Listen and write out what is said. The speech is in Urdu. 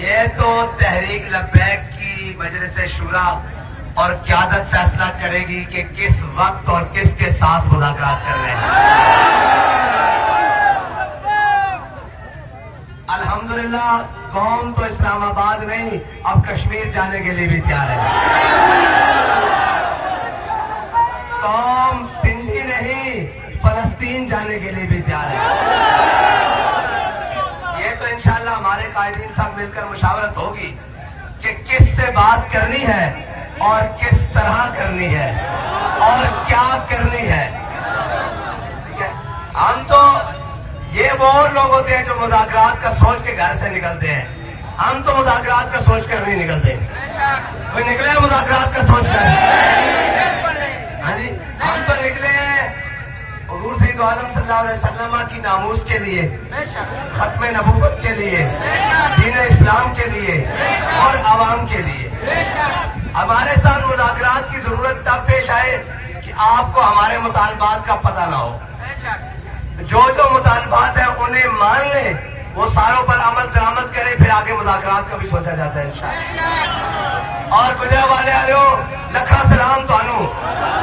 یہ تو تحریک لبیک کی مجلس شورا اور قیادت فیصلہ کرے گی کہ کس وقت اور کس کے ساتھ مذاکرات کر رہے ہیں۔ الحمدللہ قوم تو اسلام آباد نہیں، اب کشمیر جانے کے لیے بھی تیار ہے۔ قوم پنڈی نہیں، فلسطین جانے کے لیے بھی تیار ہے۔ یہ تو انشاءاللہ ہمارے قائدین سب مل کر مشاورت ہوگی کہ کس سے بات کرنی ہے اور کس طرح کرنی ہے اور کیا کرنی ہے۔ ٹھیک ہے، ہم تو یہ وہ لوگ ہوتے ہیں جو مذاکرات کا سوچ کے گھر سے نکلتے ہیں، ہم تو مذاکرات کا سوچ کر نہیں نکلتے۔ کوئی نکلے مذاکرات کا سوچ کر؟ ہاں جی، ہم تو نکلے ہیں حضور سید عالم صلی اللہ علیہ وسلم کی ناموس کے لیے، ختم نبوت کے لیے، دین اسلام کے لیے اور عوام کے لیے۔ ہمارے ساتھ مذاکرات کی ضرورت تب پیش آئے کہ آپ کو ہمارے مطالبات کا پتہ نہ ہو۔ جو مطالبات ہیں انہیں مان لیں، وہ ساروں پر عمل درآمد کرے، پھر آگے مذاکرات کا بھی سوچا جاتا ہے انشاءاللہ۔ اور گجرا والے آلو لکھا سلام تو